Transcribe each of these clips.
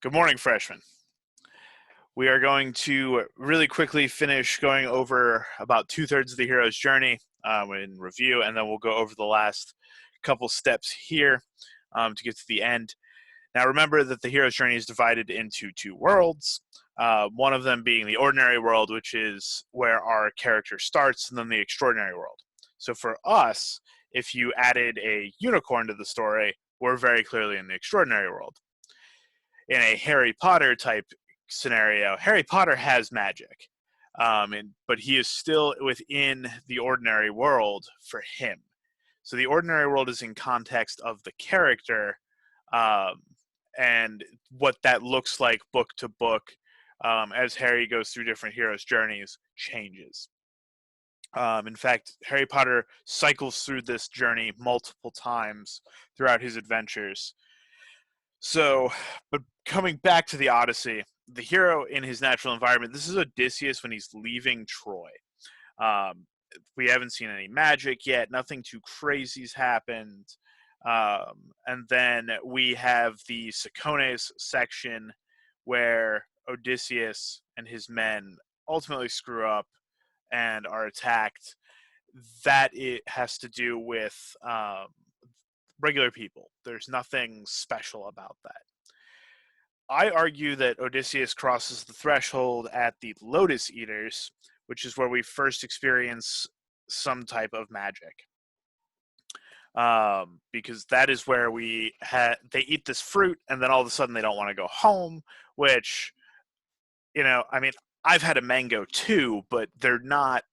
Good morning, freshmen. We are going to really quickly finish going over about two-thirds of the hero's journey in review, and then we'll go over the last couple steps here to get to the end. Now, remember that the hero's journey is divided into two worlds, one of them being the ordinary world, which is where our character starts, and then the extraordinary world. So for us, if you added a unicorn to the story, we're very clearly in the extraordinary world. In a Harry Potter type scenario, Harry Potter has magic, but he is still within the ordinary world for him. So the ordinary world is in context of the character um, and what that looks like book to book as Harry goes through different heroes' journeys changes. In fact, Harry Potter cycles through this journey multiple times throughout his adventures. So, but coming back to the Odyssey, the hero in his natural environment, this is Odysseus when he's leaving Troy. Um, we haven't seen any magic yet, nothing too crazy's happened. And then we have the Cicones section where Odysseus and his men ultimately screw up and are attacked. That it has to do with regular people. There's nothing special about that. I argue that Odysseus crosses the threshold at the Lotus Eaters, which is where we first experience some type of magic. Because that is where they eat this fruit, and then all of a sudden they don't want to go home, which, I mean, I've had a mango too, but they're not,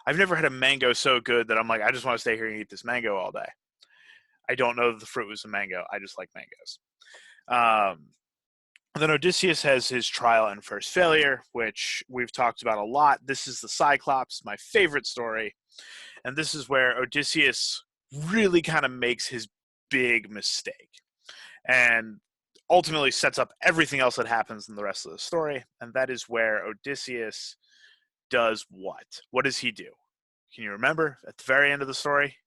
I've never had a mango so good that I'm like, I just want to stay here and eat this mango all day. I don't know that the fruit was a mango. I just like mangoes. Then Odysseus has his trial and first failure, which we've talked about a lot. This is the Cyclops, my favorite story. And this is where Odysseus really kind of makes his big mistake and ultimately sets up everything else that happens in the rest of the story. And that is where Odysseus does what? What does he do? Can you remember at the very end of the story?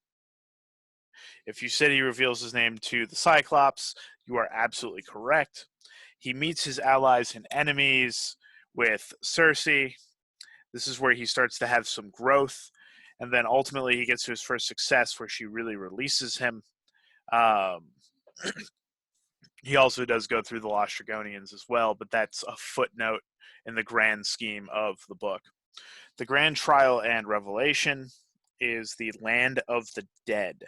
If you said he reveals his name to the Cyclops, you are absolutely correct. He meets his allies and enemies with Circe. This is where he starts to have some growth. And then ultimately he gets to his first success where she really releases him. He also does go through the Lost Dragonians as well, but that's a footnote in the grand scheme of the book. The grand trial and revelation is the Land of the Dead.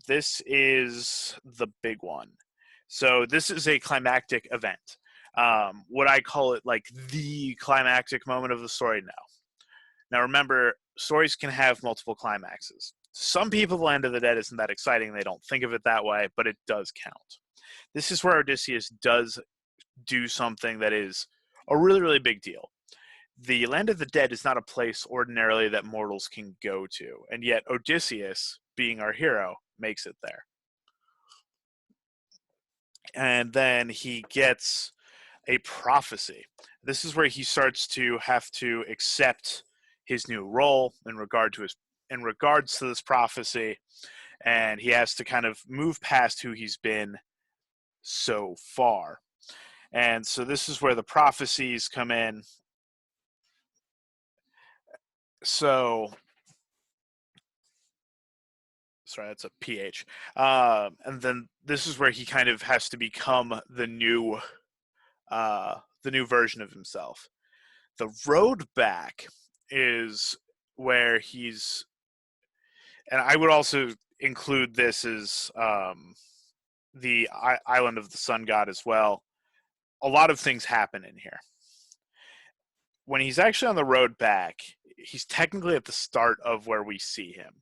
This is the big one. So this is a climactic event. Would I call it like the climactic moment of the story? No. Now remember, stories can have multiple climaxes. Some people, the Land of the Dead isn't that exciting. They don't think of it that way, but it does count. This is where Odysseus does do something that is a really, really big deal. The Land of the Dead is not a place ordinarily that mortals can go to, and yet Odysseus, being our hero, makes it there. And then he gets a prophecy. This is where he starts to have to accept his new role in regards to this prophecy, and he has to kind of move past who he's been so far. And so this is where the prophecies come in. So sorry, that's a PH. And then this is where he kind of has to become the new version of himself. The road back is where he's, and I would also include this as the island of the sun god as well. A lot of things happen in here. When he's actually on the road back, he's technically at the start of where we see him.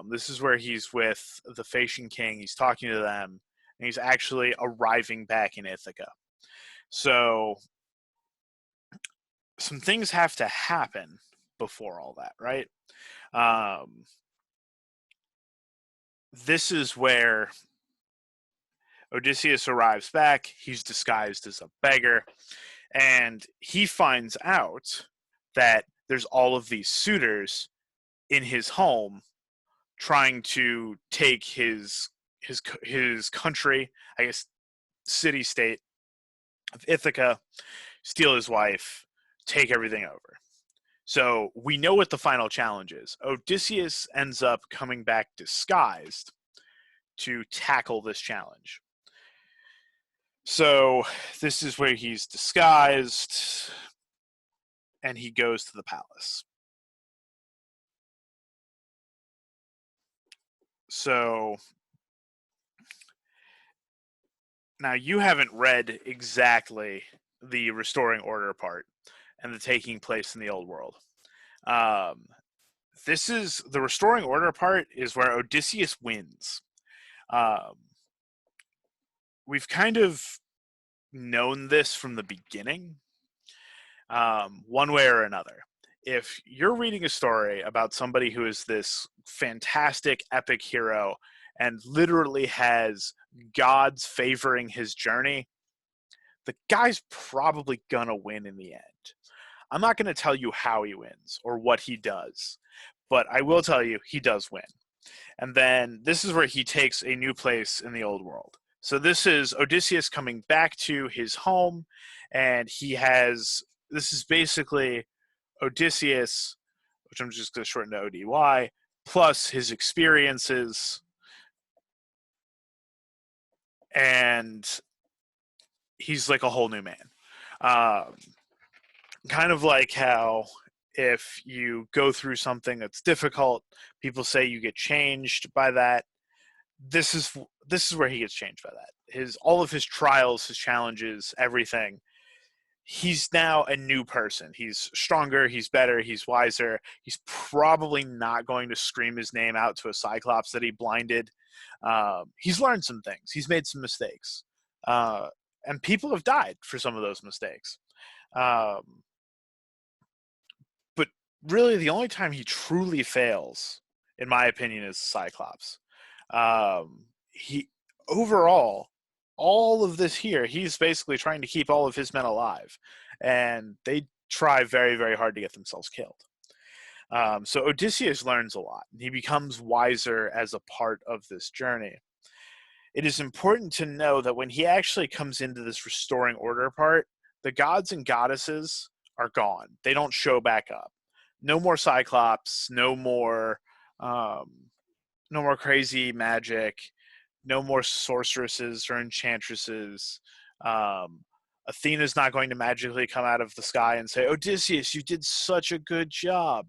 This is where he's with the Phaeacian king. He's talking to them, and he's actually arriving back in Ithaca. So some things have to happen before all that, right? This is where Odysseus arrives back. He's disguised as a beggar, and he finds out that there's all of these suitors in his home trying to take his country, I guess, city state, of Ithaca, steal his wife, take everything over. So we know what the final challenge is. Odysseus ends up coming back disguised to tackle this challenge. So this is where he's disguised and he goes to the palace. So now you haven't read exactly the restoring order part and the taking place in the old world. Um, this is the restoring order part is where Odysseus wins. Um, we've kind of known this from the beginning, one way or another. If you're reading a story about somebody who is this fantastic epic hero and literally has gods favoring his journey, the guy's probably gonna win in the end. I'm not going to tell you how he wins or what he does, but I will tell you he does win. And then this is where he takes a new place in the old world. So this is Odysseus coming back to his home, and this is basically Odysseus, which I'm just going to shorten to ODY, plus his experiences, and he's like a whole new man. Um, Kind of like how if you go through something that's difficult, people say you get changed by that. This is where he gets changed by that. All of his trials, his challenges, everything. He's now a new person. He's stronger, he's better, he's wiser. He's probably not going to scream his name out to a Cyclops that he blinded. He's learned some things. He's made some mistakes. And people have died for some of those mistakes. Um, but really, the only time he truly fails, in my opinion, is Cyclops. He overall, all of this here, he's basically trying to keep all of his men alive, and they try very, very hard to get themselves killed. So Odysseus learns a lot. He becomes wiser as a part of this journey. It is important to know that when he actually comes into this restoring order part, the gods and goddesses are gone. They don't show back up. No more Cyclops. Um, no more crazy magic. No more sorceresses or enchantresses. Um, Athena's not going to magically come out of the sky and say, "Odysseus, you did such a good job."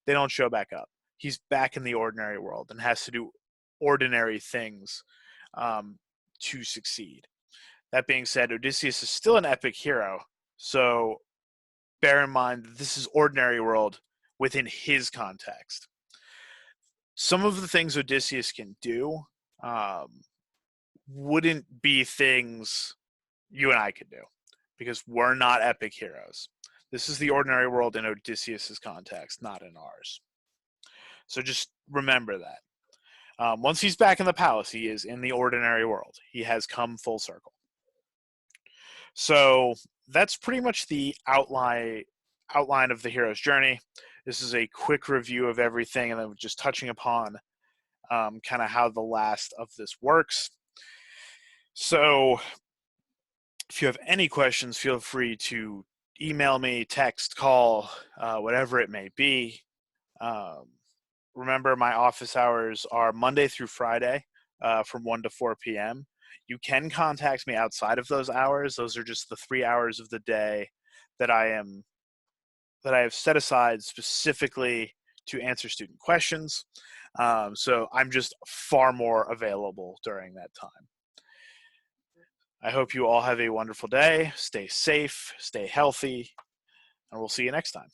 They don't show back up. He's back in the ordinary world and has to do ordinary things to succeed. That being said, Odysseus is still an epic hero, so bear in mind that this is ordinary world within his context. Some of the things Odysseus can do wouldn't be things you and I could do because we're not epic heroes. This is the ordinary world in Odysseus's context, not in ours. So just remember that. Once he's back in the palace, he is in the ordinary world. He has come full circle. So that's pretty much the outline of the hero's journey. This is a quick review of everything, and then just touching upon kind of how the last of this works. So if you have any questions, feel free to email me, text, call, whatever it may be. Remember, my office hours are Monday through Friday from 1 to 4 p.m. You can contact me outside of those hours. Those are just the 3 hours of the day that I have set aside specifically to answer student questions. So I'm just far more available during that time. I hope you all have a wonderful day. Stay safe, stay healthy, and we'll see you next time.